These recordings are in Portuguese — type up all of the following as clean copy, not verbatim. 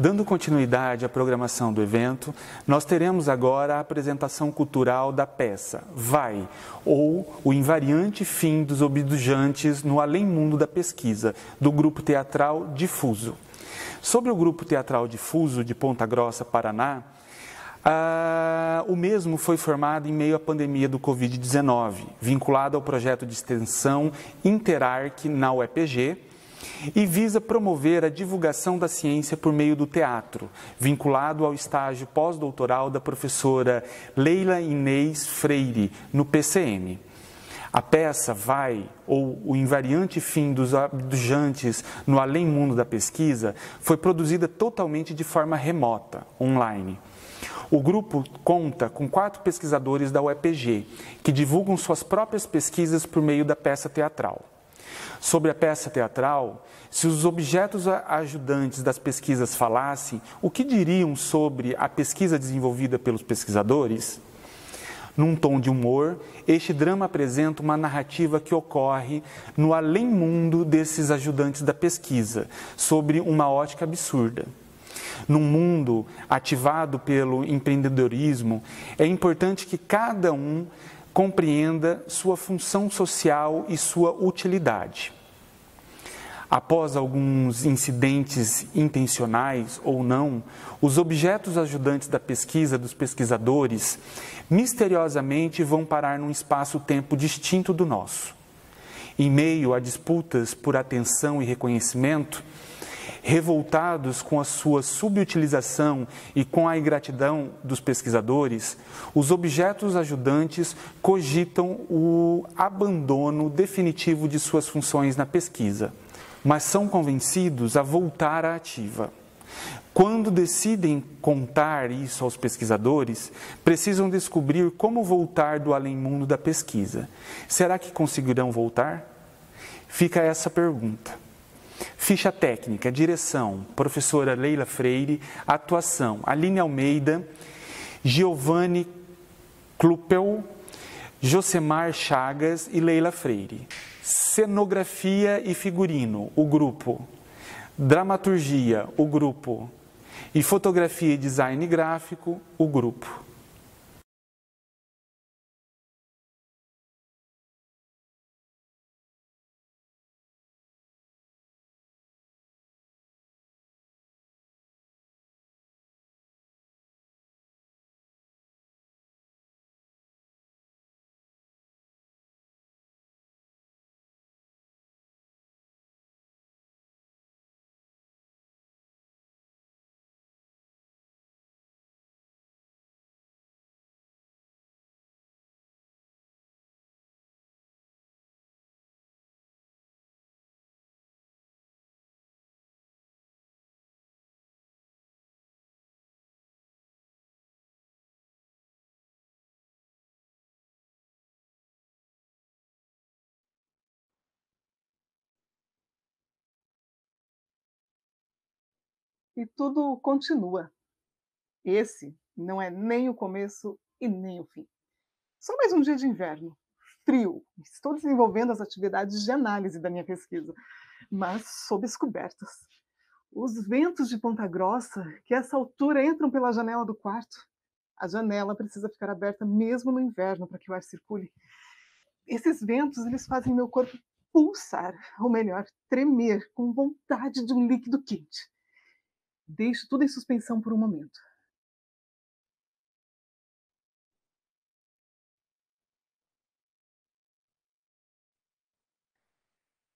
Dando continuidade à programação do evento, nós teremos agora a apresentação cultural da peça Vai, ou O Invariante Fim dos Obtujantes no Além-Mundo da Pesquisa, do Grupo Teatral Difuso. Sobre o Grupo Teatral Difuso de Ponta Grossa, Paraná, o mesmo foi formado em meio à pandemia do Covid-19, vinculado ao projeto de extensão Interarc na UEPG, e visa promover a divulgação da ciência por meio do teatro, vinculado ao estágio pós-doutoral da professora Leila Inês Freire, no PCM. A peça Vai, ou O Invariante Fim dos Obtujantes no Além-Mundo da Pesquisa, foi produzida totalmente de forma remota, online. O grupo conta com 4 pesquisadores da UEPG, que divulgam suas próprias pesquisas por meio da peça teatral. Sobre a peça teatral, se os objetos ajudantes das pesquisas falassem, o que diriam sobre a pesquisa desenvolvida pelos pesquisadores? Num tom de humor, este drama apresenta uma narrativa que ocorre no além-mundo desses ajudantes da pesquisa, sobre uma ótica absurda. Num mundo ativado pelo empreendedorismo, é importante que cada um compreenda sua função social e sua utilidade. Após alguns incidentes intencionais ou não, os objetos ajudantes da pesquisa dos pesquisadores misteriosamente vão parar num espaço-tempo distinto do nosso. Em meio a disputas por atenção e reconhecimento, revoltados com a sua subutilização e com a ingratidão dos pesquisadores, os objetos ajudantes cogitam o abandono definitivo de suas funções na pesquisa, mas são convencidos a voltar à ativa. Quando decidem contar isso aos pesquisadores, precisam descobrir como voltar do além-mundo da pesquisa. Será que conseguirão voltar? Fica essa pergunta. Ficha técnica, direção, professora Leila Freire, atuação, Aline Almeida, Giovanni Kluppel, Josemar Chagas e Leila Freire. Cenografia e figurino, o grupo. Dramaturgia, o grupo. E fotografia e design gráfico, o grupo. E tudo continua. Esse não é nem o começo e nem o fim. Só mais um dia de inverno, frio. Estou desenvolvendo as atividades de análise da minha pesquisa, mas sob as cobertas. Os ventos de Ponta Grossa, que a essa altura entram pela janela do quarto. A janela precisa ficar aberta mesmo no inverno para que o ar circule. Esses ventos, eles fazem meu corpo pulsar, ou melhor, tremer com vontade de um líquido quente. Deixo tudo em suspensão por um momento.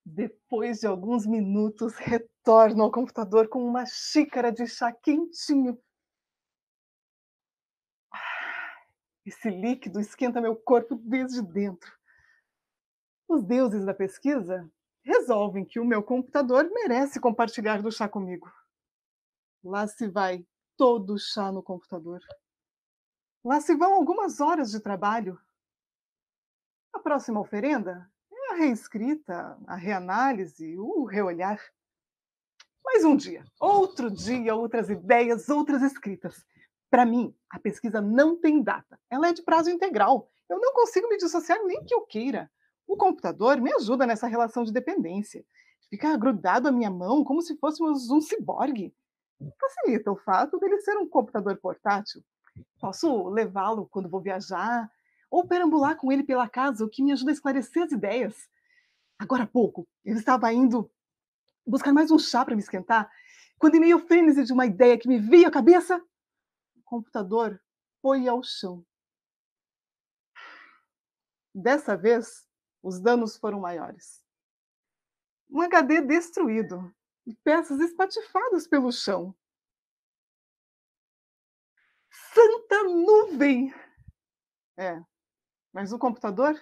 Depois de alguns minutos, retorno ao computador com uma xícara de chá quentinho. Esse líquido esquenta meu corpo desde dentro. Os deuses da pesquisa resolvem que o meu computador merece compartilhar do chá comigo. Lá se vai todo o chá no computador. Lá se vão algumas horas de trabalho. A próxima oferenda é a reescrita, a reanálise, o reolhar. Mais um dia, outro dia, outras ideias, outras escritas. Para mim, a pesquisa não tem data. Ela é de prazo integral. Eu não consigo me dissociar nem que eu queira. O computador me ajuda nessa relação de dependência. Fica grudado à minha mão como se fôssemos um ciborgue. facilita o fato dele ser um computador portátil. Posso levá-lo quando vou viajar ou perambular com ele pela casa, o que me ajuda a esclarecer as ideias. Agora há pouco, eu estava indo buscar mais um chá para me esquentar, quando em meio ao frenesi de uma ideia que me veio à cabeça, o computador foi ao chão. Dessa vez, os danos foram maiores. Um HD destruído e peças espatifadas pelo chão. Santa nuvem! É, mas o computador?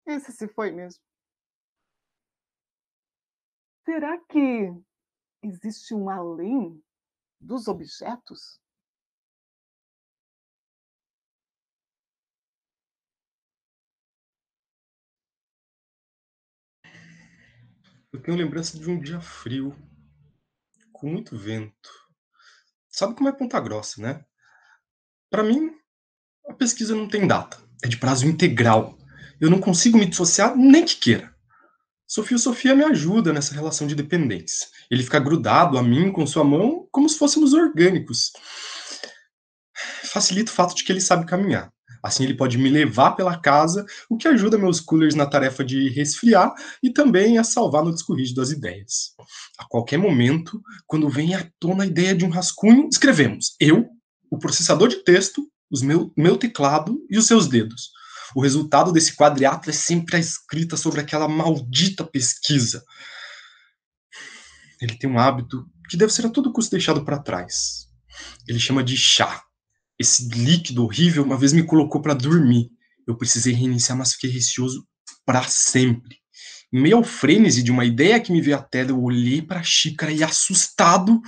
Esse se foi mesmo. Será que existe um além dos objetos? Eu tenho lembrança de um dia frio, com muito vento. Sabe como é Ponta Grossa, né? Para mim, a pesquisa não tem data. É de prazo integral. Eu não consigo me dissociar nem que queira. Sofia me ajuda nessa relação de dependência. Ele fica grudado a mim com sua mão como se fôssemos orgânicos. Facilita o fato de que ele sabe caminhar. Assim ele pode me levar pela casa, o que ajuda meus coolers na tarefa de resfriar e também a salvar no descorrido das ideias. A qualquer momento, quando vem à tona a ideia de um rascunho, escrevemos. Eu, o processador de texto, meu teclado e os seus dedos. O resultado desse quadriátlo é sempre a escrita sobre aquela maldita pesquisa. Ele tem um hábito que deve ser a todo custo deixado para trás. Ele chama de chá. Esse líquido horrível uma vez me colocou para dormir. Eu precisei reiniciar, mas fiquei receoso para sempre. Em meio ao frenesi de uma ideia que me veio à tela, eu olhei para a xícara e, assustado,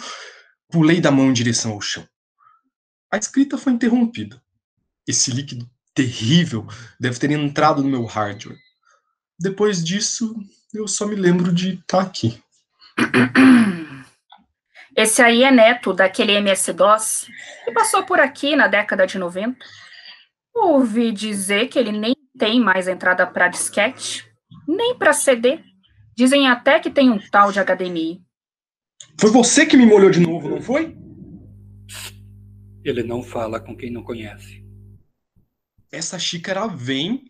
pulei da mão em direção ao chão. A escrita foi interrompida. Esse líquido terrível deve ter entrado no meu hardware. Depois disso, eu só me lembro de estar aqui. Esse aí é neto daquele MS-DOS que passou por aqui na década de 90. Ouvi dizer que ele nem tem mais entrada para disquete, nem para CD. Dizem até que tem um tal de HDMI. Foi você que me molhou de novo, não foi? Ele não fala com quem não conhece. Essa xícara vem,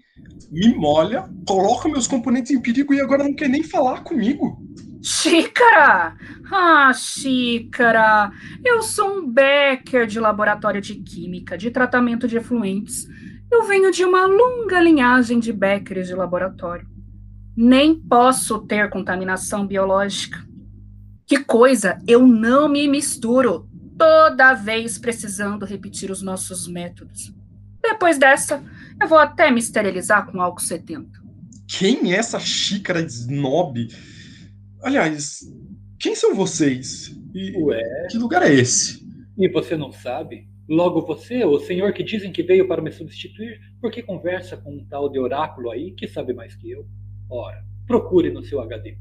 me molha, coloca meus componentes em perigo e agora não quer nem falar comigo. Xícara! Ah, xícara! Eu sou um Becker de laboratório de química, de tratamento de efluentes. Eu venho de uma longa linhagem de Beckers de laboratório. Nem posso ter contaminação biológica. Que coisa! Eu não me misturo, toda vez precisando repetir os nossos métodos. Depois dessa, eu vou até me esterilizar com álcool 70. Quem é essa xícara snob? Aliás, quem são vocês? E que lugar é esse? E você não sabe? Logo você, o senhor que dizem que veio para me substituir, porque conversa com um tal de oráculo aí que sabe mais que eu. Ora, procure no seu HD.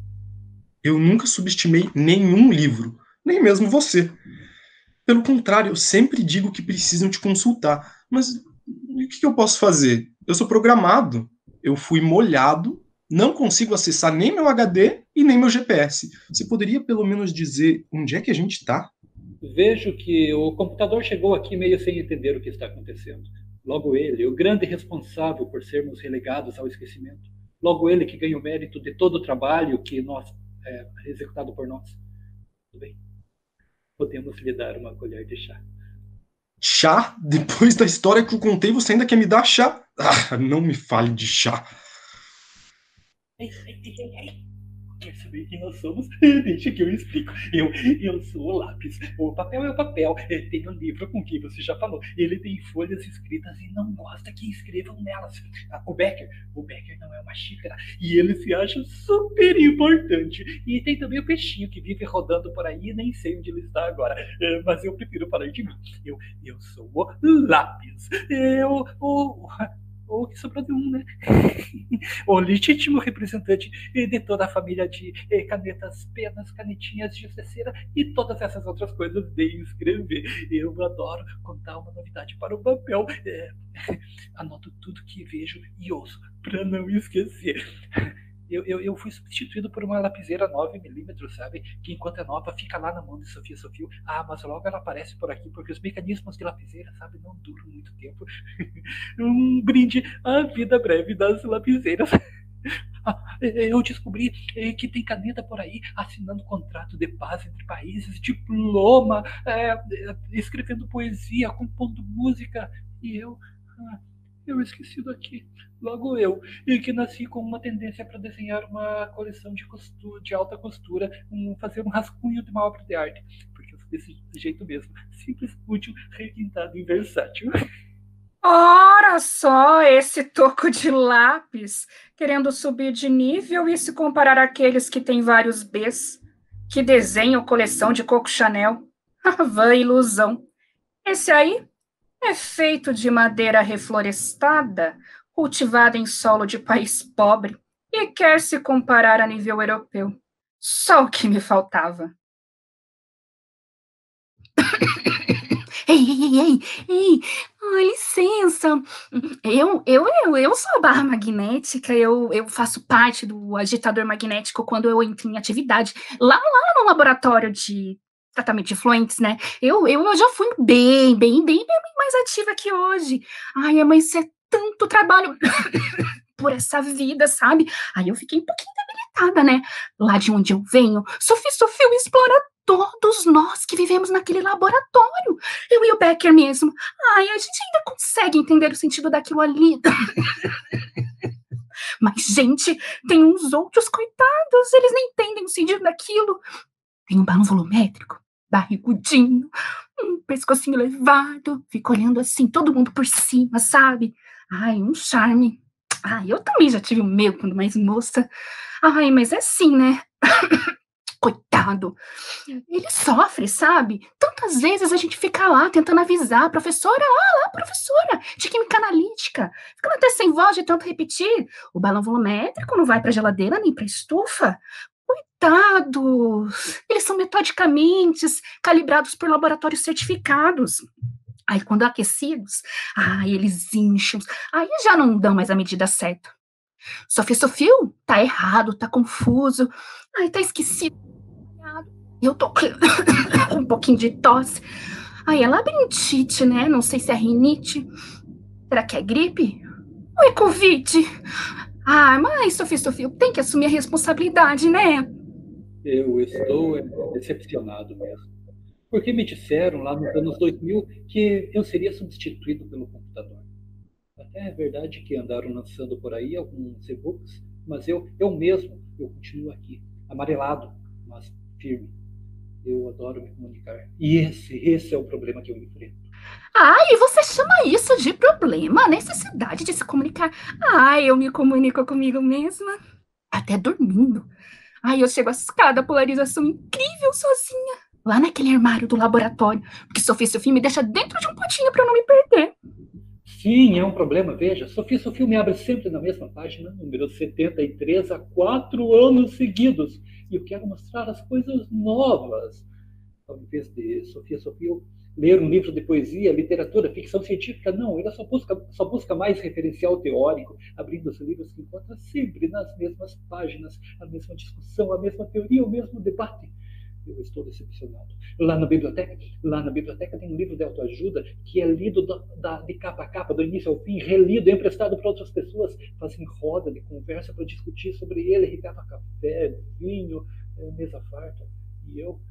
Eu nunca subestimei nenhum livro, nem mesmo você. Pelo contrário, eu sempre digo que precisam te consultar. Mas o que eu posso fazer? Eu sou programado. Eu fui molhado, não consigo acessar nem meu HD e nem meu GPS. Você poderia pelo menos dizer onde é que a gente está? Vejo que o computador chegou aqui meio sem entender o que está acontecendo. Logo ele, o grande responsável por sermos relegados ao esquecimento. Logo ele que ganha o mérito de todo o trabalho que é executado por nós. Tudo bem. Podemos lhe dar uma colher de chá. Chá? Depois da história que eu contei, você ainda quer me dar chá? Ah, não me fale de chá. Ei. Quer saber quem nós somos? Deixa que eu explico. Eu sou o lápis. O papel é o papel. Tem um livro com quem você já falou. Ele tem folhas escritas e não gosta que escrevam nelas. O Becker não é uma xícara. E ele se acha super importante. E tem também o peixinho que vive rodando por aí e nem sei onde ele está agora. Mas eu prefiro falar de mim. Eu sou o lápis. Ou que sobrou de um, né? O legítimo representante de toda a família de canetas, penas, canetinhas de cera e todas essas outras coisas de escrever. Eu adoro contar uma novidade para o papel. Anoto tudo que vejo e ouço para não esquecer. Eu fui substituído por uma lapiseira 9mm, sabe? Que enquanto é nova fica lá na mão de Sofia Sofia. Ah, mas logo ela aparece por aqui, porque os mecanismos de lapiseira, sabe, não duram muito tempo. Um brinde à vida breve das lapiseiras. Eu descobri que tem caneta por aí assinando contrato de paz entre países, diploma, escrevendo poesia, compondo música. E eu esqueci daqui. Logo eu, que nasci com uma tendência para desenhar uma coleção de alta costura, fazer um rascunho de uma obra de arte. Porque eu sou desse jeito mesmo. Simples, útil, requintado e versátil. Ora só, esse toco de lápis, querendo subir de nível e se comparar àqueles que têm vários Bs, que desenham coleção de Coco Chanel. Vã ilusão. Esse aí é feito de madeira reflorestada, cultivada em solo de país pobre, e quer se comparar a nível europeu. Só o que me faltava. Ei, licença, eu sou a barra magnética, eu faço parte do agitador magnético quando eu entro em atividade, lá no laboratório de tratamento de efluentes, né, eu já fui bem mais ativa que hoje. Ai, mas isso é tanto trabalho por essa vida, sabe? Aí eu fiquei um pouquinho debilitada, né? Lá de onde eu venho, Sofia explora todos nós que vivemos naquele laboratório. Eu e o Becker mesmo. Ai, a gente ainda consegue entender o sentido daquilo ali. Mas, gente, tem uns outros coitados, eles nem entendem o sentido daquilo. Tem um balão volumétrico, barrigudinho, um pescocinho levado, fica olhando assim, todo mundo por cima, sabe? Ai, um charme. Ai, eu também já tive o meu quando mais moça. Ai, mas é assim, né? Coitado, ele sofre, sabe? Tantas vezes a gente fica lá tentando avisar a professora, professora de química analítica, ficando até sem voz de tanto repetir. O balão volumétrico não vai para a geladeira nem para a estufa. Coitados, eles são metodicamente calibrados por laboratórios certificados. Aí, quando aquecidos, eles incham, aí já não dão mais a medida certa. Sofia, tá errado, tá confuso, tá esquecido. Eu tô com um pouquinho de tosse. É labirintite, né? Não sei se é rinite. Será que é gripe? Ou é Covid? Mas Sofia, tem que assumir a responsabilidade, né? Eu estou decepcionado mesmo. Porque me disseram lá nos anos 2000 que eu seria substituído pelo computador. Até é verdade que andaram lançando por aí alguns e-books, mas eu continuo aqui, amarelado, mas firme. Eu adoro me comunicar. E esse é o problema que eu enfrento. E você chama isso de problema? A necessidade de se comunicar? Eu me comunico comigo mesma, até dormindo. Eu chego a cada polarização incrível sozinha, lá naquele armário do laboratório, porque Sofia me deixa dentro de um potinho para eu não me perder. Sim, é um problema. Veja, Sofia me abre sempre na mesma página, número 73, há 4 anos seguidos. E eu quero mostrar as coisas novas. Ao invés de Sofia ler um livro de poesia, literatura, ficção científica, não. Ela só busca mais referencial teórico, abrindo os livros que encontra sempre nas mesmas páginas, a mesma discussão, a mesma teoria, o mesmo debate. Eu estou decepcionado. Lá na biblioteca tem um livro de autoajuda que é lido de capa a capa, do início ao fim, relido, emprestado para outras pessoas, fazem roda de conversa para discutir sobre ele, regava café, vinho, mesa farta. E eu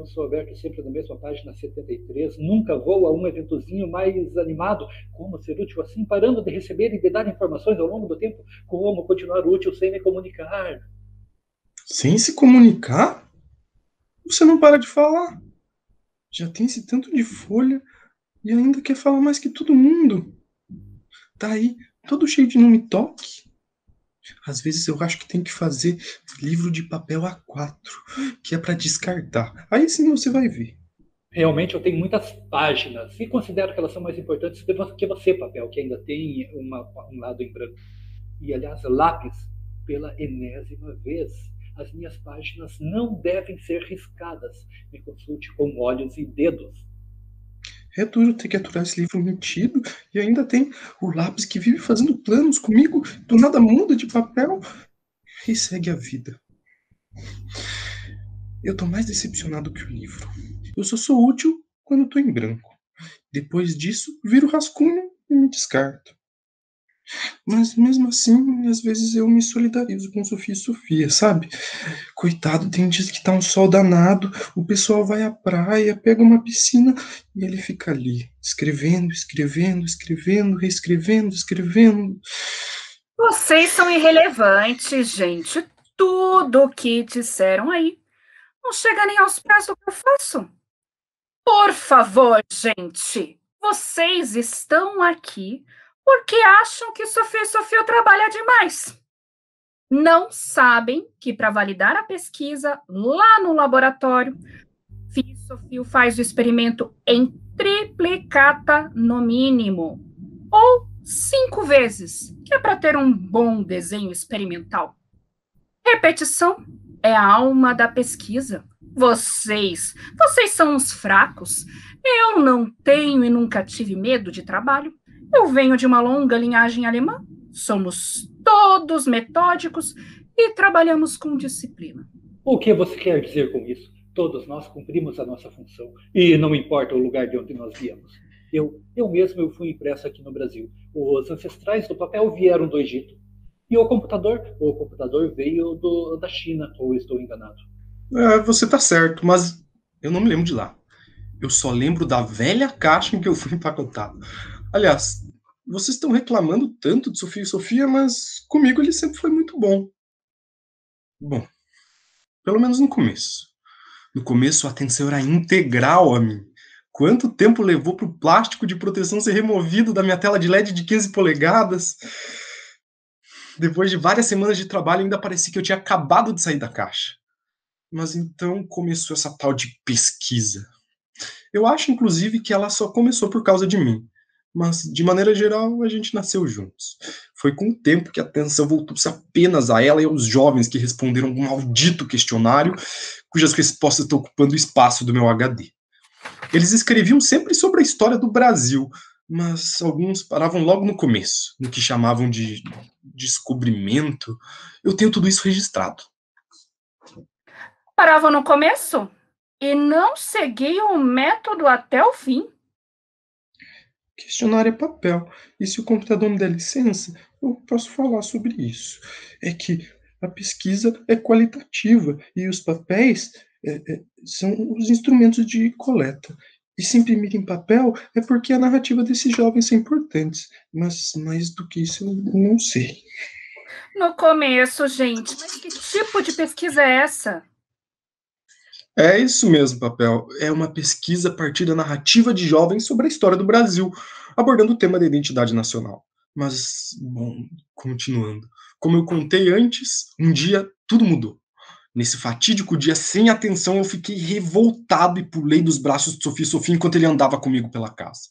sou aberto sempre na mesma página 73, nunca vou a um eventozinho mais animado. Como ser útil assim, parando de receber e de dar informações ao longo do tempo? Como continuar útil sem me comunicar? Sem se comunicar? Você não para de falar. Já tem esse tanto de folha e ainda quer falar mais que todo mundo. Tá aí, todo cheio de não me toque. Às vezes eu acho que tem que fazer livro de papel A4, que é para descartar. Aí sim você vai ver. Realmente eu tenho muitas páginas e considero que elas são mais importantes que você, papel, que ainda tem um lado em branco. E, aliás, lápis, pela enésima vez. As minhas páginas não devem ser riscadas. Me consulte com olhos e dedos. É duro ter que aturar esse livro metido e ainda tem o lápis que vive fazendo planos comigo, do nada muda de papel. e segue a vida. Eu tô mais decepcionado que o livro. Eu só sou útil quando tô em branco. Depois disso, viro rascunho e me descarto. Mas mesmo assim, às vezes eu me solidarizo com Sofia e Sofia, sabe? Coitado, tem dias que tá um sol danado, o pessoal vai à praia, pega uma piscina e ele fica ali, escrevendo, escrevendo, escrevendo, reescrevendo, escrevendo. Vocês são irrelevantes, gente. Tudo o que disseram aí não chega nem aos pés do que eu faço. Por favor, gente, vocês estão aqui porque acham que Sofia e Sofia trabalha demais. Não sabem que para validar a pesquisa lá no laboratório, Fia e Sofia faz o experimento em triplicata no mínimo, ou 5 vezes, que é para ter um bom desenho experimental. Repetição é a alma da pesquisa. Vocês são uns fracos. Eu não tenho e nunca tive medo de trabalho. Eu venho de uma longa linhagem alemã. Somos todos metódicos e trabalhamos com disciplina. O que você quer dizer com isso? Todos nós cumprimos a nossa função e não importa o lugar de onde nós viemos. Eu mesmo fui impresso aqui no Brasil. Os ancestrais do papel vieram do Egito. E o computador veio da China, ou estou enganado? Você tá certo, mas eu não me lembro de lá. Eu só lembro da velha caixa em que eu fui empacotado. Aliás, vocês estão reclamando tanto de Sofia e Sofia, mas comigo ele sempre foi muito bom. Bom, pelo menos no começo. No começo a atenção era integral a mim. Quanto tempo levou para o plástico de proteção ser removido da minha tela de LED de 15 polegadas? Depois de várias semanas de trabalho, ainda parecia que eu tinha acabado de sair da caixa. Mas então começou essa tal de pesquisa. Eu acho, inclusive, que ela só começou por causa de mim. Mas, de maneira geral, a gente nasceu juntos. Foi com o tempo que a atenção voltou-se apenas a ela e aos jovens que responderam um maldito questionário, cujas respostas estão ocupando o espaço do meu HD. Eles escreviam sempre sobre a história do Brasil, mas alguns paravam logo no começo, no que chamavam de descobrimento. Eu tenho tudo isso registrado. Paravam no começo e não seguiam o método até o fim. Questionário é papel, e se o computador me der licença, eu posso falar sobre isso. É que a pesquisa é qualitativa e os papéis são os instrumentos de coleta. E se imprimir em papel é porque a narrativa desses jovens é importante, mas mais do que isso eu não sei. No começo, gente, mas que tipo de pesquisa é essa? É isso mesmo, Papel. É uma pesquisa a partir da narrativa de jovens sobre a história do Brasil, abordando o tema da identidade nacional. Mas, bom, continuando. Como eu contei antes, um dia tudo mudou. Nesse fatídico dia, sem atenção, eu fiquei revoltado e pulei dos braços de Sofia e Sofia enquanto ele andava comigo pela casa.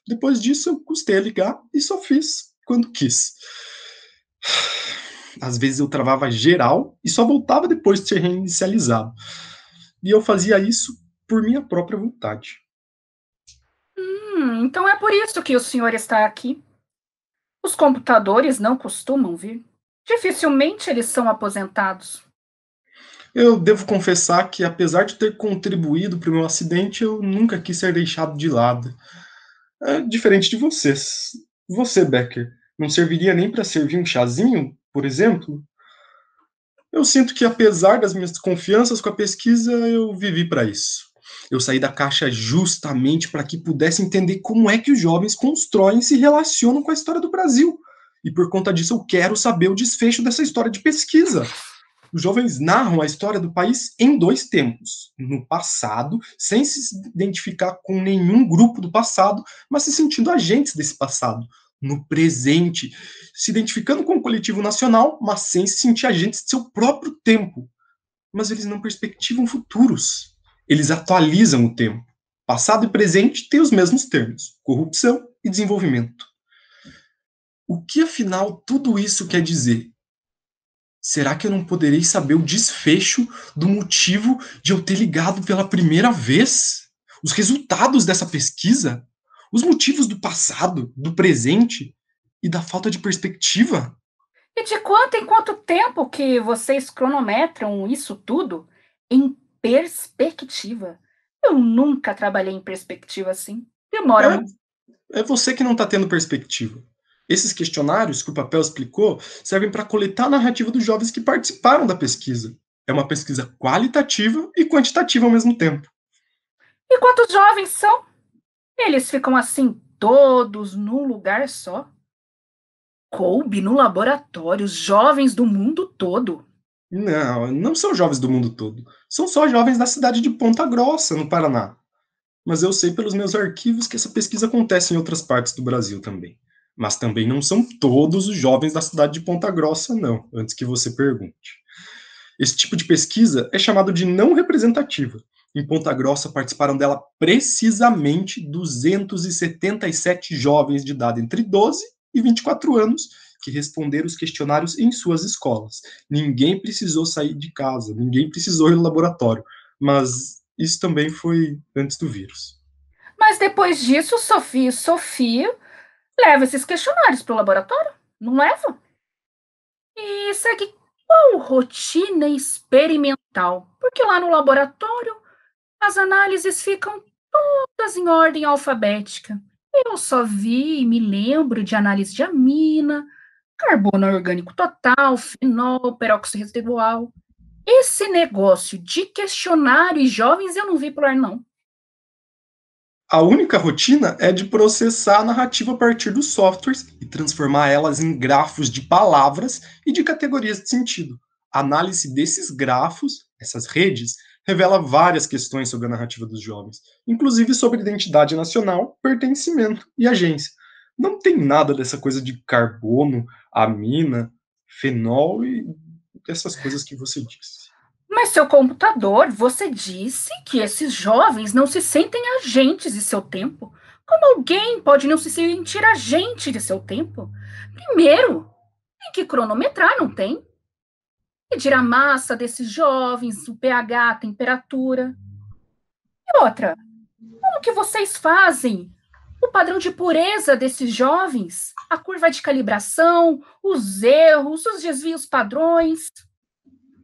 Depois disso, eu custei a ligar e só fiz quando quis. Às vezes eu travava geral e só voltava depois de ser reinicializado. E eu fazia isso por minha própria vontade. Então é por isso que o senhor está aqui. Os computadores não costumam vir. Dificilmente eles são aposentados. Eu devo confessar que, apesar de ter contribuído para o meu acidente, eu nunca quis ser deixado de lado. Diferente de vocês. Você, Becker, não serviria nem para servir um chazinho, por exemplo? Eu sinto que, apesar das minhas desconfianças com a pesquisa, eu vivi para isso. Eu saí da caixa justamente para que pudesse entender como é que os jovens constroem e se relacionam com a história do Brasil. E por conta disso eu quero saber o desfecho dessa história de pesquisa. Os jovens narram a história do país em 2 tempos. No passado, sem se identificar com nenhum grupo do passado, mas se sentindo agentes desse passado. No presente, se identificando com o coletivo nacional, mas sem se sentir agentes de seu próprio tempo. Mas eles não perspectivam futuros. Eles atualizam o tempo. Passado e presente têm os mesmos termos: corrupção e desenvolvimento. O que, afinal, tudo isso quer dizer? Será que eu não poderei saber o desfecho do motivo de eu ter ligado pela primeira vez? Os resultados dessa pesquisa? Os motivos do passado, do presente e da falta de perspectiva? E de quanto em quanto tempo que vocês cronometram isso tudo em perspectiva? Eu nunca trabalhei em perspectiva assim. Demora muito. É você que não está tendo perspectiva. Esses questionários que o papel explicou servem para coletar a narrativa dos jovens que participaram da pesquisa. É uma pesquisa qualitativa e quantitativa ao mesmo tempo. E quantos jovens são? Eles ficam assim, todos num lugar só? Coube no laboratório os jovens do mundo todo. Não, não são jovens do mundo todo. São só jovens da cidade de Ponta Grossa, no Paraná. Mas eu sei pelos meus arquivos que essa pesquisa acontece em outras partes do Brasil também. Mas também não são todos os jovens da cidade de Ponta Grossa, não, antes que você pergunte. Esse tipo de pesquisa é chamado de não representativa. Em Ponta Grossa participaram dela precisamente 277 jovens de idade entre 12 e 24 anos que responderam os questionários em suas escolas. Ninguém precisou sair de casa, ninguém precisou ir no laboratório, mas isso também foi antes do vírus. Mas depois disso, Sofia leva esses questionários para o laboratório? Não leva? E segue qual rotina experimental? Porque lá no laboratório as análises ficam todas em ordem alfabética. Eu só vi e me lembro de análise de amina, carbono orgânico total, fenol, peróxido residual. Esse negócio de questionário e jovens eu não vi por lá, não. A única rotina é de processar a narrativa a partir dos softwares e transformar elas em grafos de palavras e de categorias de sentido. A análise desses grafos, essas redes, revela várias questões sobre a narrativa dos jovens, inclusive sobre identidade nacional, pertencimento e agência. Não tem nada dessa coisa de carbono, amina, fenol e essas coisas que você disse. Mas seu computador, você disse que esses jovens não se sentem agentes de seu tempo. Como alguém pode não se sentir agente de seu tempo? Primeiro, tem que cronometrar, não tem? Medir a massa desses jovens, o pH, a temperatura. E outra, como que vocês fazem o padrão de pureza desses jovens? A curva de calibração, os erros, os desvios padrões?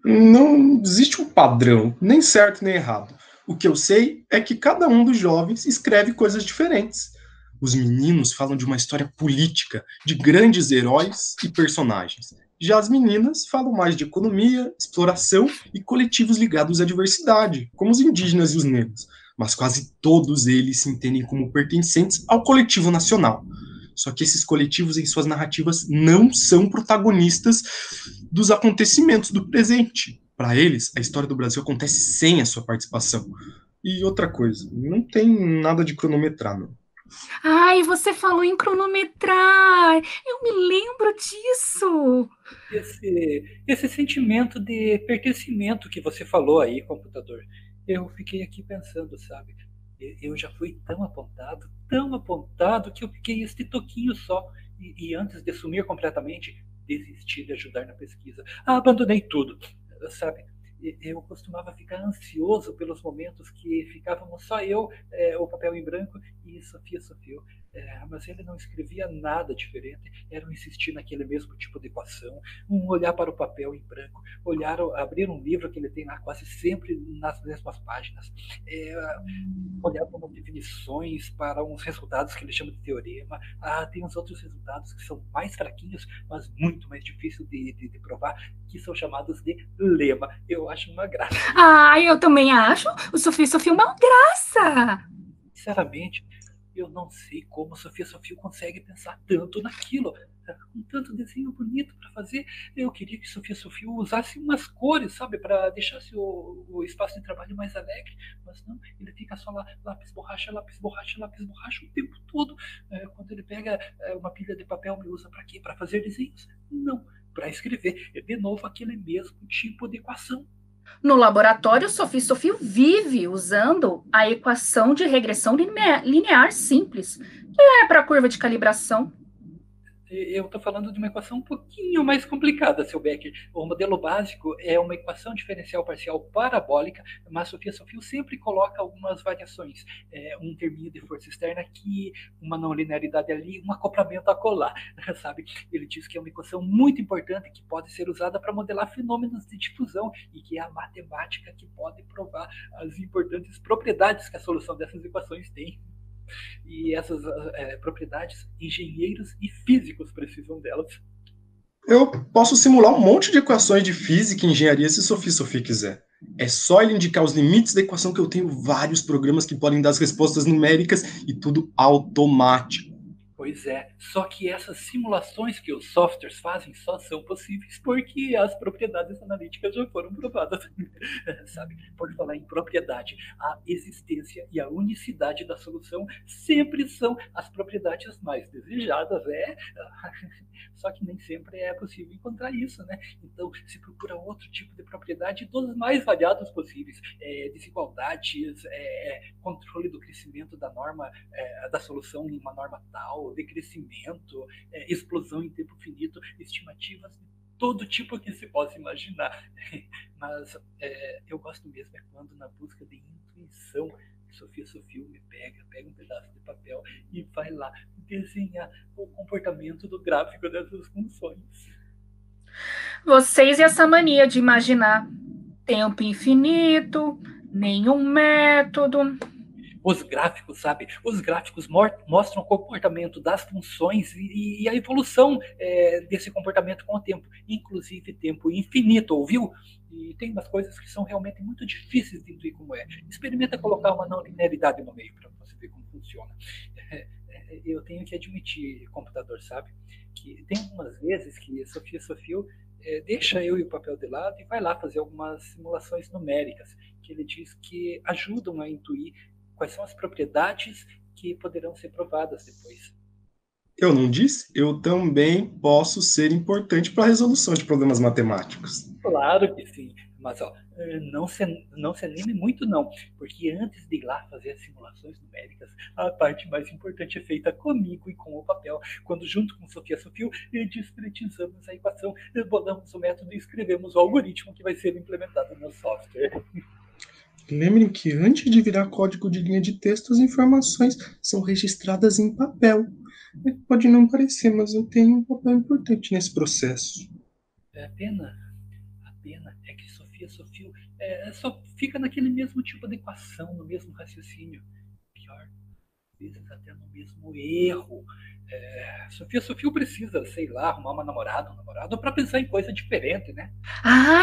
Não existe um padrão, nem certo nem errado. O que eu sei é que cada um dos jovens escreve coisas diferentes. Os meninos falam de uma história política, de grandes heróis e personagens. Já as meninas falam mais de economia, exploração e coletivos ligados à diversidade, como os indígenas e os negros. Mas quase todos eles se entendem como pertencentes ao coletivo nacional. Só que esses coletivos, em suas narrativas, não são protagonistas dos acontecimentos do presente. Para eles, a história do Brasil acontece sem a sua participação. E outra coisa, não tem nada de cronometrar, não. Ai, você falou em cronometrar. Eu me lembro disso. Esse sentimento de pertencimento que você falou aí, computador, eu fiquei aqui pensando, sabe? Eu já fui tão apontado, que eu fiquei este toquinho só. E antes de sumir completamente, desisti de ajudar na pesquisa. Abandonei tudo, sabe? Eu costumava ficar ansioso pelos momentos que ficávamos só eu, o papel em branco e Sofia. Mas ele não escrevia nada diferente, era um insistir naquele mesmo tipo de equação, um olhar para o papel em branco, abrir um livro que ele tem lá quase sempre nas mesmas páginas, olhar para umas definições, para uns resultados que ele chama de teorema. Tem uns outros resultados que são mais fraquinhos, mas muito mais difíceis de provar, que são chamados de lema. Eu acho uma graça. Eu também acho. O Sofia é uma graça. Sinceramente, eu não sei como Sofia consegue pensar tanto naquilo, com tanto desenho bonito para fazer. Eu queria que Sofia usasse umas cores, sabe, para deixar o espaço de trabalho mais alegre, mas não, ele fica só lá, lápis, borracha o tempo todo. Quando ele pega uma pilha de papel, me usa para quê? Para fazer desenhos? Não, para escrever. É de novo aquele mesmo tipo de equação. No laboratório, Sofia vive usando a equação de regressão linear simples, que é para a curva de calibração. Eu estou falando de uma equação um pouquinho mais complicada, seu Becker. O modelo básico é uma equação diferencial parcial parabólica, mas Sofia Sofia sempre coloca algumas variações. Um terminho de força externa aqui, uma não linearidade ali, um acoplamento acolá, sabe? Ele diz que é uma equação muito importante que pode ser usada para modelar fenômenos de difusão e que é a matemática que pode provar as importantes propriedades que a solução dessas equações tem. E essas propriedades, engenheiros e físicos precisam delas. Eu posso simular um monte de equações de física e engenharia se Sofia quiser. É só ele indicar os limites da equação que eu tenho vários programas que podem dar as respostas numéricas e tudo automático. Pois é, só que essas simulações que os softwares fazem só são possíveis porque as propriedades analíticas já foram provadas. Sabe, por falar em propriedade, a existência e a unicidade da solução sempre são as propriedades mais desejadas, Só que nem sempre é possível encontrar isso, né? Então se procura outro tipo de propriedade dos mais variados possíveis. Desigualdades, controle do crescimento da norma, da solução em uma norma tal, decrescimento, explosão em tempo finito, estimativas de todo tipo que se possa imaginar. Mas eu gosto mesmo quando, na busca de intuição, Sofia me pega um pedaço de papel e vai lá desenhar o comportamento do gráfico dessas funções. Vocês e essa mania de imaginar tempo infinito, nenhum método. Os gráficos, sabe? Os gráficos mostram o comportamento das funções e a evolução desse comportamento com o tempo, inclusive tempo infinito, ouviu? E tem umas coisas que são realmente muito difíceis de intuir como é. Experimenta colocar uma não linearidade no meio para você ver como funciona. Eu tenho que admitir, computador, sabe? Que tem algumas vezes que Sofia deixa eu e o papel de lado e vai lá fazer algumas simulações numéricas, que ele diz que ajudam a intuir quais são as propriedades que poderão ser provadas depois. Eu não disse? Eu também posso ser importante para a resolução de problemas matemáticos. Claro que sim, mas não se anime muito não, porque antes de ir lá fazer as simulações numéricas, a parte mais importante é feita comigo e com o papel, quando junto com Sofia discretizamos a equação, bolamos o método e escrevemos o algoritmo que vai ser implementado no software. Lembrem que antes de virar código de linha de texto, as informações são registradas em papel. Pode não parecer, mas eu tenho um papel importante nesse processo. A pena é que Sofia só fica naquele mesmo tipo de equação, no mesmo raciocínio. Pior, às vezes até no mesmo erro. Sofia precisa, sei lá, arrumar uma namorada, um namorado, para pensar em coisa diferente, né?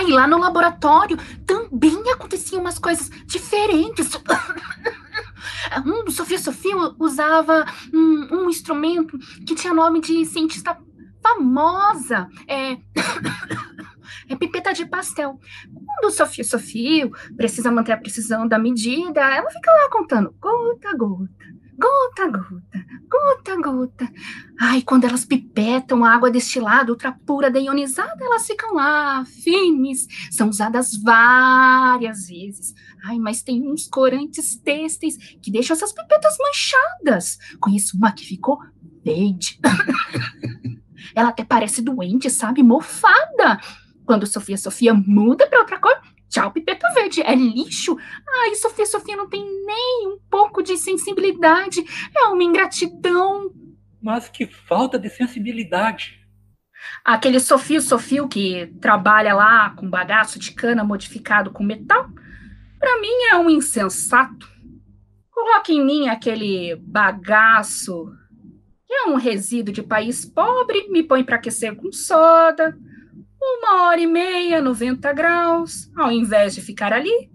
E lá no laboratório também aconteciam umas coisas diferentes. Sofia usava um instrumento que tinha nome de cientista famosa. Pipeta de pastel. Quando Sofia precisa manter a precisão da medida, ela fica lá contando gota a gota. Gota a gota, gota a gota. Quando elas pipetam a água destilada, ultra pura, deionizada, elas ficam lá, firmes. São usadas várias vezes. Mas tem uns corantes têxteis que deixam essas pipetas manchadas. Conheço uma que ficou verde. Ela até parece doente, sabe? Mofada. Quando Sofia muda para outra cor, tchau, pipeta verde, é lixo. Sofia não tem nem um pouco de sensibilidade. É uma ingratidão. Mas que falta de sensibilidade. Aquele Sofia que trabalha lá com bagaço de cana modificado com metal, para mim é um insensato. Coloque em mim aquele bagaço, que é um resíduo de país pobre, me põe para aquecer com soda, 1h30, 90 graus, ao invés de ficar ali,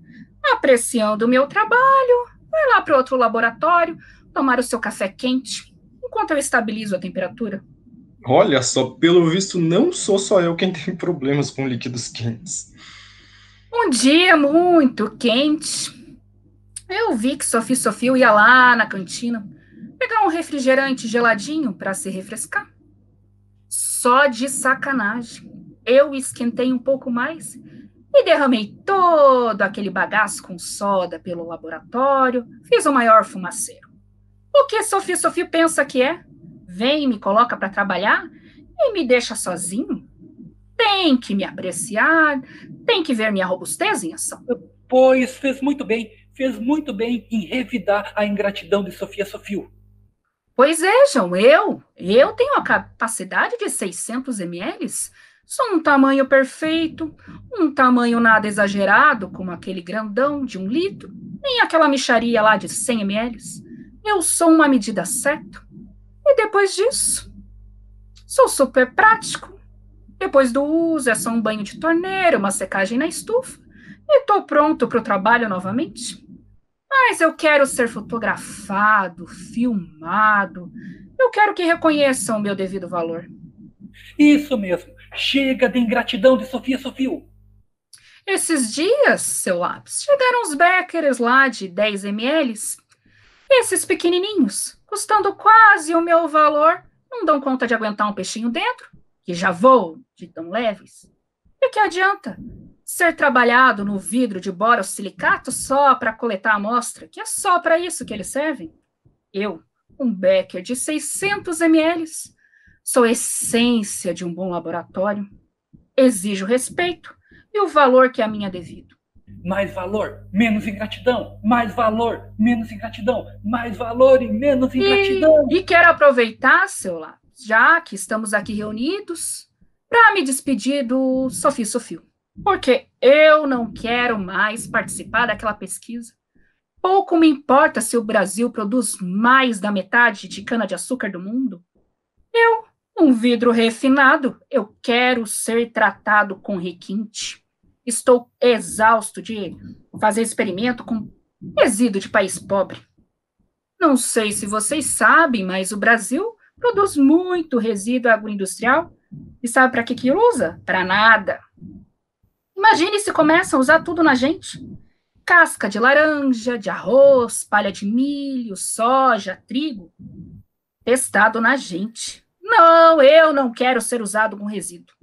apreciando o meu trabalho, vai lá para outro laboratório, tomar o seu café quente, enquanto eu estabilizo a temperatura. Olha só, pelo visto, não sou só eu quem tem problemas com líquidos quentes. Um dia muito quente, eu vi que Sofia ia lá na cantina pegar um refrigerante geladinho para se refrescar. Só de sacanagem, eu esquentei um pouco mais e derramei todo aquele bagaço com soda pelo laboratório, fiz o maior fumaceiro. O que Sofia pensa que é? Vem e me coloca para trabalhar e me deixa sozinho? Tem que me apreciar, tem que ver minha robustez em ação. Pois fez muito bem em revidar a ingratidão de Sofia Sofio. Pois vejam, eu tenho a capacidade de 600 ml. Sou um tamanho perfeito, um tamanho nada exagerado, como aquele grandão de 1 litro, nem aquela mixaria lá de 100 ml. Eu sou uma medida certa. E depois disso, sou super prático. Depois do uso, é só um banho de torneira, uma secagem na estufa, e estou pronto para o trabalho novamente. Mas eu quero ser fotografado, filmado. Eu quero que reconheçam o meu devido valor. Isso mesmo. Chega de ingratidão de Sofia Sofio. Esses dias, seu lápis, chegaram uns Beckers lá de 10 ml. Esses pequenininhos, custando quase o meu valor, não dão conta de aguentar um peixinho dentro, que já voam de tão leves. E que adianta ser trabalhado no vidro de borossilicato só para coletar a amostra, que é só para isso que eles servem? Eu, um Becker de 600 ml, sou a essência de um bom laboratório. Exijo respeito e o valor que a mim é devido. Mais valor, menos ingratidão. Mais valor, menos ingratidão. Mais valor e menos ingratidão. E quero aproveitar, seu lápis, já que estamos aqui reunidos, para me despedir do Sofia Sofio. Porque eu não quero mais participar daquela pesquisa. Pouco me importa se o Brasil produz mais da metade de cana-de-açúcar do mundo. Eu, um vidro refinado, eu quero ser tratado com requinte. Estou exausto de fazer experimento com resíduo de país pobre. Não sei se vocês sabem, mas o Brasil produz muito resíduo agroindustrial. E sabe para que usa? Para nada. Imagine se começam a usar tudo na gente. Casca de laranja, de arroz, palha de milho, soja, trigo. Testado na gente. Não, eu não quero ser usado com resíduo.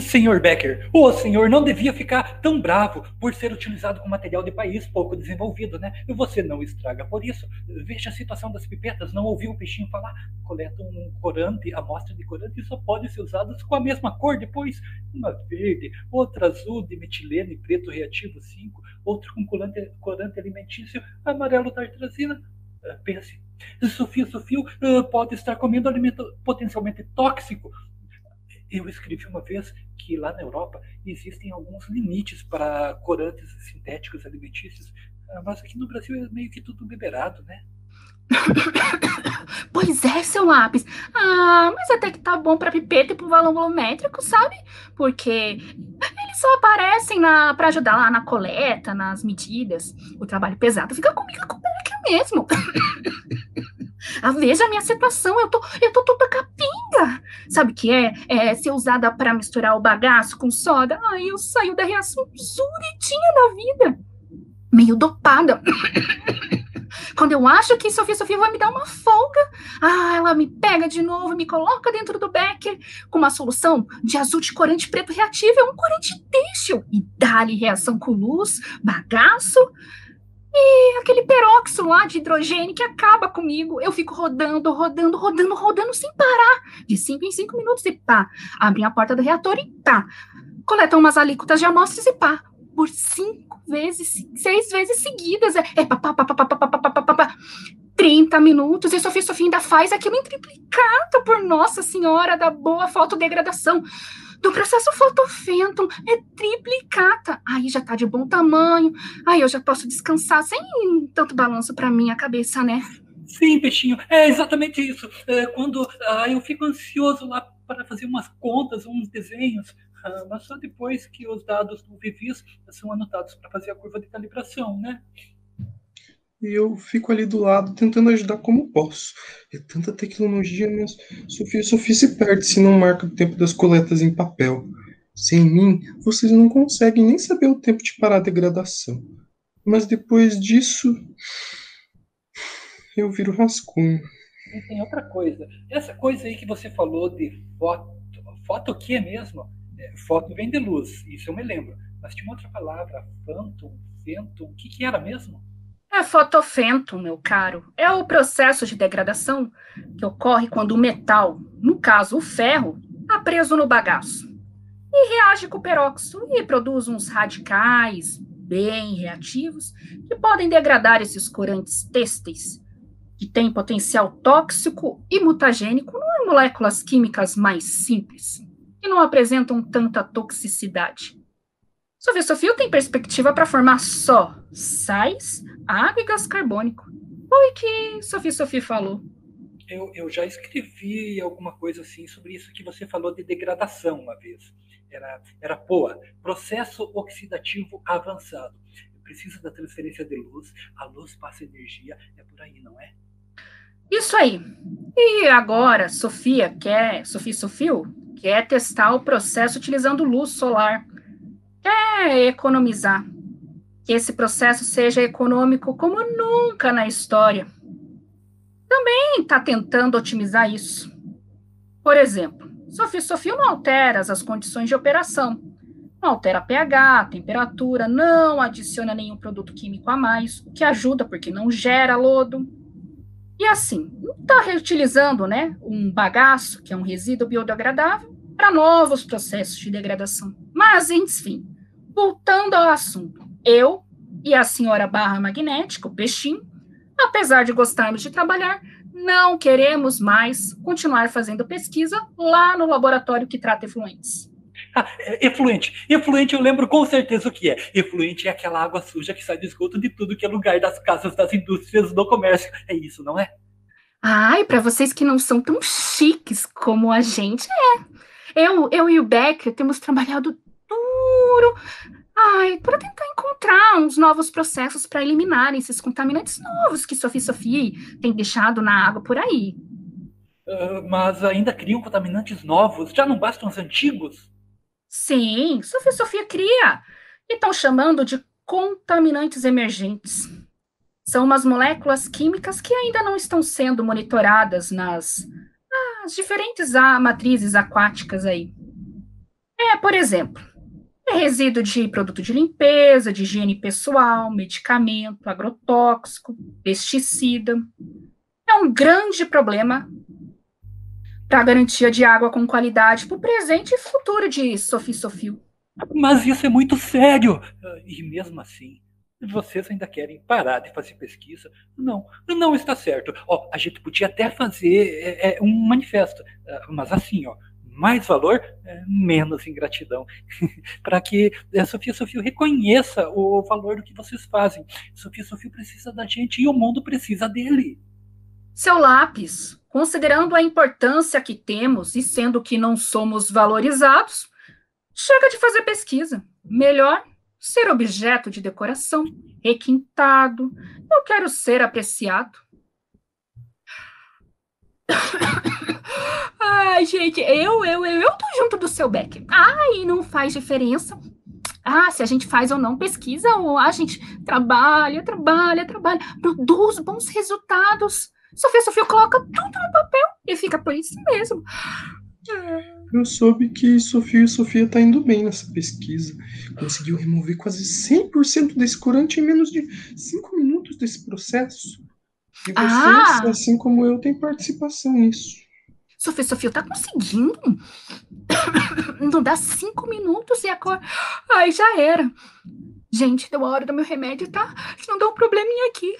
Senhor Becker, o senhor não devia ficar tão bravo por ser utilizado com material de país pouco desenvolvido, né? Você não estraga por isso. Veja a situação das pipetas, não ouviu o peixinho falar? Coletam um corante, amostra de corante, e só pode ser usadas com a mesma cor depois. Uma verde, outra azul de metileno e preto reativo 5, outra com corante alimentício amarelo tartrazina. Pense, Sofia Sofio pode estar comendo alimento potencialmente tóxico. Eu escrevi uma vez que lá na Europa existem alguns limites para corantes sintéticos alimentícios, mas aqui no Brasil é meio que tudo liberado, né? Pois é, seu lápis. Mas até que tá bom para pipeta e pro valor volumétrico, sabe? Porque eles só aparecem para ajudar lá na coleta, nas medidas. O trabalho pesado fica comigo com o mesmo. Veja a minha situação, eu tô toda capenga. Sabe o que é ser usada para misturar o bagaço com soda? Eu saio da reação zuritinha da vida. Meio dopada. Quando eu acho que Sofia vai me dar uma folga, ela me pega de novo, me coloca dentro do Becker com uma solução de azul de corante preto reativo, um corante têxtil, e dá-lhe reação com luz, bagaço, e aquele peróxido lá de hidrogênio que acaba comigo. Eu fico rodando sem parar, de 5 em 5 minutos, e pá, abrem a porta do reator e pá, coletam umas alíquotas de amostras e pá, por 6 vezes seguidas, 30 minutos, e Sofia ainda faz aquilo em triplicata, por Nossa Senhora da boa fotodegradação. Do processo fotofênton, é triplicata. Aí já tá de bom tamanho, aí eu já posso descansar sem tanto balanço pra minha cabeça, né? Sim, peixinho, é exatamente isso. Quando eu fico ansioso lá para fazer umas contas, uns desenhos, mas só depois que os dados do Vivis são anotados para fazer a curva de calibração, né? E eu fico ali do lado tentando ajudar como posso. É tanta tecnologia, mas Sofia se perde se não marca o tempo das coletas em papel. Sem mim, vocês não conseguem nem saber o tempo de parar a degradação. Mas depois disso, eu viro rascunho. E tem outra coisa. Essa coisa aí que você falou de foto. Foto o que mesmo? Foto vem de luz, isso eu me lembro. Mas tinha uma outra palavra, fênton, o que era mesmo? É fotofênton, meu caro. É o processo de degradação que ocorre quando o metal, no caso o ferro, está preso no bagaço e reage com o peróxido e produz uns radicais bem reativos que podem degradar esses corantes têxteis, que têm potencial tóxico e mutagênico em moléculas químicas mais simples, que não apresentam tanta toxicidade. Sofia tem perspectiva para formar só sais, água e gás carbônico. Foi o que Sofia falou. Eu já escrevi alguma coisa assim sobre isso que você falou de degradação uma vez. Era POA, processo oxidativo avançado. Precisa da transferência de luz, a luz passa energia, é por aí, não é? Isso aí. E agora, Sofia quer testar o processo utilizando luz solar. Quer economizar. Que esse processo seja econômico como nunca na história. Também está tentando otimizar isso. Por exemplo, Sofia não altera as condições de operação. Não altera pH, temperatura, não adiciona nenhum produto químico a mais, o que ajuda porque não gera lodo. E assim, está reutilizando, um bagaço, que é um resíduo biodegradável, para novos processos de degradação. Mas, enfim, voltando ao assunto, eu e a senhora Barra Magnética, o Peixinho, apesar de gostarmos de trabalhar, não queremos mais continuar fazendo pesquisa lá no laboratório que trata efluentes. Efluente. Efluente eu lembro com certeza o que é. Efluente é aquela água suja que sai do esgoto de tudo que é lugar das casas, das indústrias, do comércio. É isso, não é? Ai, para vocês que não são tão chiques como a gente, Eu e o Becker temos trabalhado duro para tentar encontrar uns novos processos para eliminar esses contaminantes novos que Sofia tem deixado na água por aí. Mas ainda criam contaminantes novos? Já não bastam os antigos? Sim, Sofia cria. E estão chamando de contaminantes emergentes. São umas moléculas químicas que ainda não estão sendo monitoradas nas diferentes matrizes aquáticas aí. Por exemplo, resíduo de produto de limpeza, de higiene pessoal, medicamento, agrotóxico, pesticida. É um grande problema para a garantia de água com qualidade para o presente e futuro de Sofia. Mas isso é muito sério. E mesmo assim, vocês ainda querem parar de fazer pesquisa? Não está certo. A gente podia até fazer um manifesto, mas assim, mais valor, menos ingratidão. Para que Sofia reconheça o valor do que vocês fazem. Sofia precisa da gente e o mundo precisa dele. Seu Lápis, considerando a importância que temos e sendo que não somos valorizados, chega de fazer pesquisa. Melhor ser objeto de decoração, requintado. Eu quero ser apreciado. Ai, gente, eu tô junto do seu Becker. Ai, não faz diferença. Se a gente faz ou não pesquisa, ou a gente trabalha, produz bons resultados. Sofia coloca tudo no papel e fica por isso mesmo. Eu soube que Sofia tá indo bem nessa pesquisa. Conseguiu remover quase 100% desse corante em menos de 5 minutos desse processo. E vocês, assim como eu, têm participação nisso. Sofia tá conseguindo. Não dá 5 minutos e a cor... Ai, já era. Gente, deu a hora do meu remédio, tá? Não dá um probleminha aqui.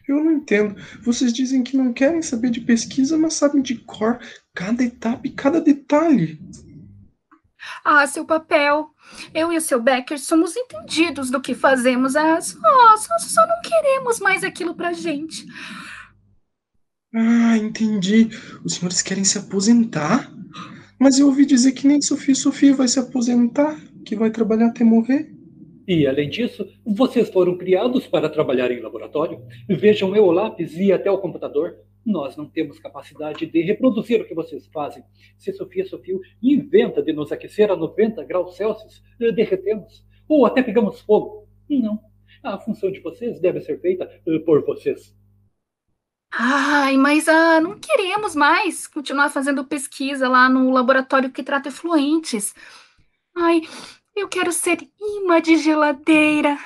Eu não entendo. Vocês dizem que não querem saber de pesquisa, mas sabem de cor cada etapa e cada detalhe. Seu papel. Eu e o seu Becker somos entendidos do que fazemos. Só não queremos mais aquilo pra gente. Entendi. Os senhores querem se aposentar? Mas eu ouvi dizer que nem Sofia vai se aposentar, que vai trabalhar até morrer. E, além disso, vocês foram criados para trabalhar em laboratório. Vejam eu, o lápis, e até o computador. Nós não temos capacidade de reproduzir o que vocês fazem. Se Sofia inventa de nos aquecer a 90 graus Celsius, derretemos. Ou até pegamos fogo. Não. A função de vocês deve ser feita por vocês. Mas não queremos mais continuar fazendo pesquisa lá no laboratório que trata efluentes. Eu quero ser imã de geladeira,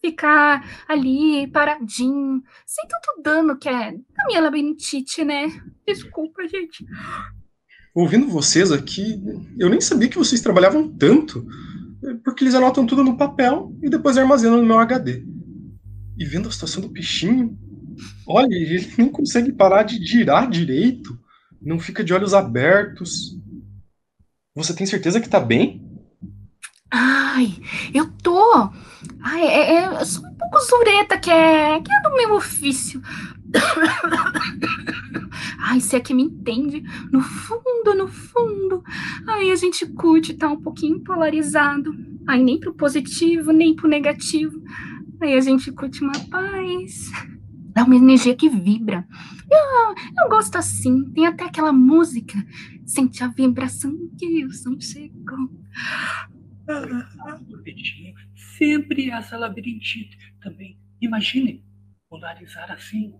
ficar ali paradinho, sem tanto dano que é a minha labirintite, né? Desculpa, gente. Ouvindo vocês aqui, eu nem sabia que vocês trabalhavam tanto, porque eles anotam tudo no papel e depois armazenam no meu HD. E vendo a situação do peixinho, olha, ele nem consegue parar de girar direito, não fica de olhos abertos. Você tem certeza que tá bem? Ai, eu tô. Ai, eu sou um pouco zureta, que é do meu ofício. Ai, se é que me entende, no fundo, no fundo, ai, a gente curte estar um pouquinho polarizado. Ai, nem pro positivo, nem pro negativo. Aí a gente curte uma paz. É uma energia que vibra. Eu gosto assim. Tem até aquela música. Sente a vibração que o som chegou. Do Betinho, sempre essa labirintite também. Imagine polarizar assim.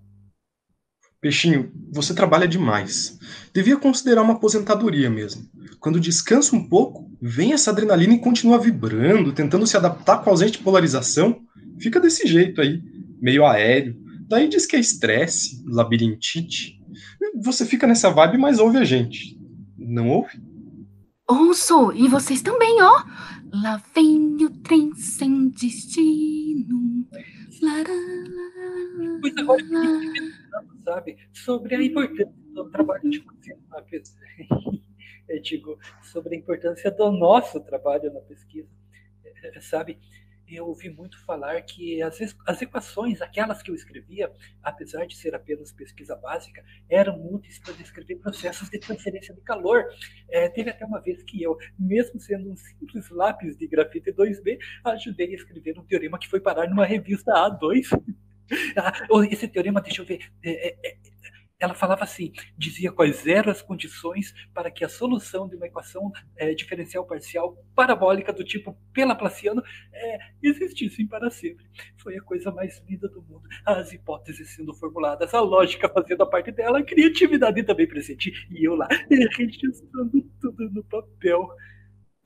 Peixinho, você trabalha demais. Devia considerar uma aposentadoria mesmo. Quando descansa um pouco, vem essa adrenalina e continua vibrando, tentando se adaptar com a ausente polarização. Fica desse jeito aí, meio aéreo. Daí diz que é estresse, labirintite. Você fica nessa vibe, mas ouve a gente. Não ouve? Ouço, e vocês também, ó. Lá vem o trem sem destino. Pois agora que eu fiquei pensando, sabe, sobre a importância do trabalho de vocês na pesquisa. Eu digo, sobre a importância do nosso trabalho na pesquisa. Sabe, eu ouvi muito falar que as equações, aquelas que eu escrevia, apesar de ser apenas pesquisa básica, eram úteis para descrever processos de transferência de calor. Teve até uma vez que eu, mesmo sendo um simples lápis de grafite 2B, ajudei a escrever um teorema que foi parar numa revista A2. Esse teorema, deixa eu ver, ela falava assim, dizia quais eram as condições para que a solução de uma equação diferencial parcial parabólica do tipo pelaplaciano existissem para sempre. Foi a coisa mais linda do mundo. As hipóteses sendo formuladas, a lógica fazendo a parte dela, a criatividade também presente. E eu lá, registrando tudo no papel.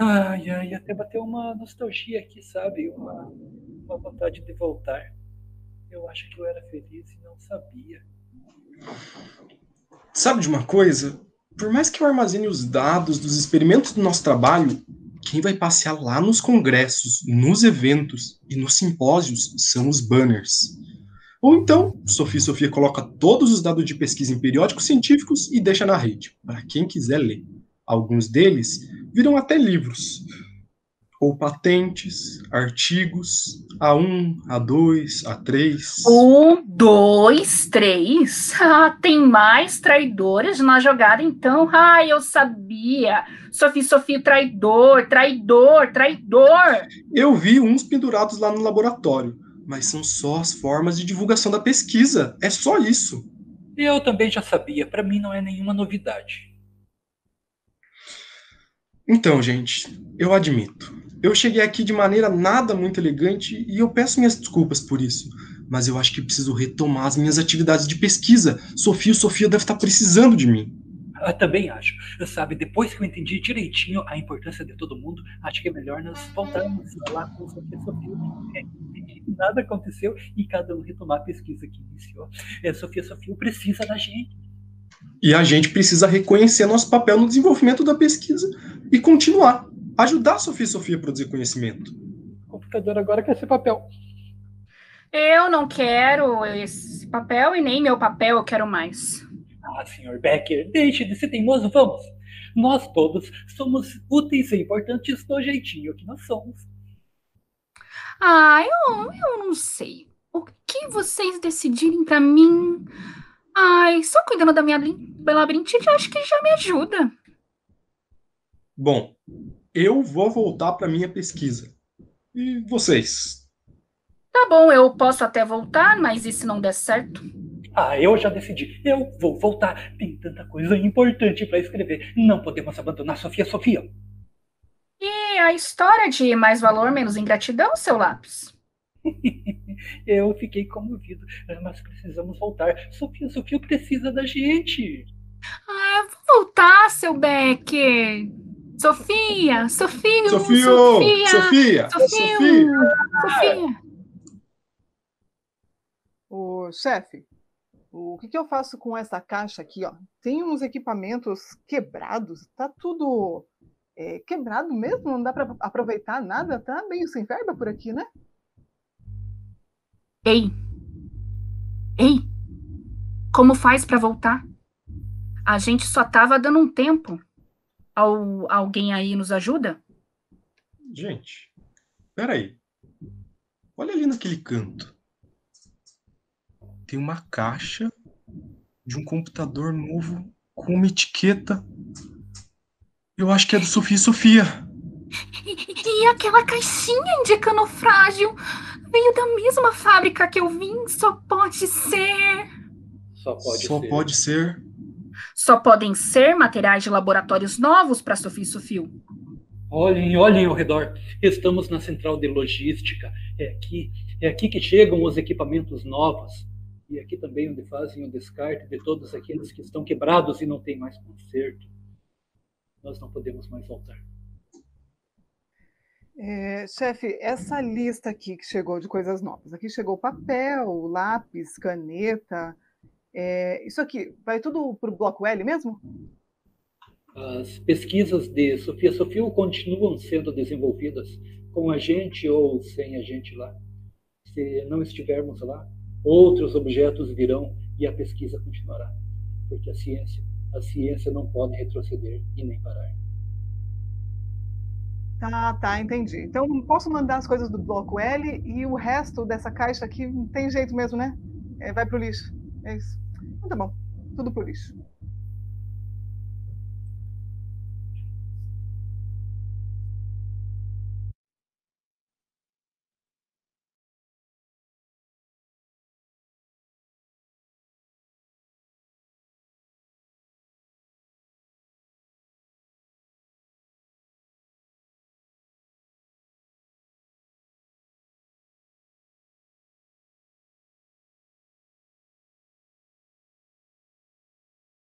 Ai, ai, até bateu uma nostalgia aqui, sabe? Uma vontade de voltar. Eu acho que eu era feliz e não sabia. Sabe de uma coisa? Por mais que eu armazene os dados dos experimentos do nosso trabalho, quem vai passear lá nos congressos, nos eventos e nos simpósios são os banners. Ou então, Sofia coloca todos os dados de pesquisa em periódicos científicos e deixa na rede, para quem quiser ler. Alguns deles viram até livros, ou patentes, artigos, A1, A2, A3. 1, 2, 3. Ah, tem mais traidores na jogada, então. Ah, eu sabia. Sofia, traidor. Eu vi uns pendurados lá no laboratório, mas são só as formas de divulgação da pesquisa. É só isso. Eu também já sabia. Para mim não é nenhuma novidade. Então, gente, eu admito. Eu cheguei aqui de maneira nada muito elegante e eu peço minhas desculpas por isso. Mas eu acho que preciso retomar as minhas atividades de pesquisa. Sofia deve estar precisando de mim. Eu também acho. Sabe, depois que eu entendi direitinho a importância de todo mundo, acho que é melhor nós voltarmos lá com o Sofia. Nada aconteceu e cada um retomar a pesquisa que iniciou. Sofia precisa da gente. E a gente precisa reconhecer nosso papel no desenvolvimento da pesquisa e continuar. Ajudar a Sofia a produzir conhecimento. O computador agora quer ser papel. Eu não quero esse papel e nem meu papel eu quero mais. Ah, Sr. Becker, deixe de ser teimoso, vamos. Nós todos somos úteis e importantes do jeitinho que nós somos. Ah, eu não sei. O que vocês decidirem pra mim... Ai, só cuidando da minha labirintite, eu acho que já me ajuda. Bom, eu vou voltar para minha pesquisa. E vocês? Tá bom, eu posso até voltar, mas e se não der certo? Ah, eu já decidi. Eu vou voltar. Tem tanta coisa importante para escrever. Não podemos abandonar Sofia. E a história de mais valor, menos ingratidão, seu lápis? Eu fiquei comovido, mas precisamos voltar. Sofia precisa da gente. Ah, eu vou voltar, seu Becker. Sofia. Ô, chefe, O que eu faço com essa caixa aqui, ó? Tem uns equipamentos quebrados, tá tudo quebrado mesmo, não dá para aproveitar nada, tá meio sem verba por aqui, né? Ei, como faz para voltar? A gente só tava dando um tempo. Alguém aí nos ajuda? Gente, peraí. Olha ali naquele canto. Tem uma caixa de um computador novo com uma etiqueta. Eu acho que é do Sofia e Sofia. E aquela caixinha indicando frágil veio da mesma fábrica que eu vim. Só pode ser. Pode ser. Só podem ser materiais de laboratórios novos para Sofia e Sofia. Olhem ao redor. Estamos na central de logística. É aqui que chegam os equipamentos novos. E aqui também onde fazem o descarte de todos aqueles que estão quebrados e não têm mais conserto. Nós não podemos mais voltar. Chefe, essa lista aqui que chegou de coisas novas. Aqui chegou papel, lápis, caneta. Isso aqui, vai tudo para o bloco L mesmo? As pesquisas de Sofia Sofia continuam sendo desenvolvidas com a gente ou sem a gente lá. Se não estivermos lá, outros objetos virão e a pesquisa continuará. Porque a ciência não pode retroceder e nem parar. Tá, entendi. Então, posso mandar as coisas do bloco L e o resto dessa caixa aqui não tem jeito mesmo, né? Vai pro lixo. É isso. Então tá bom, tudo pro lixo.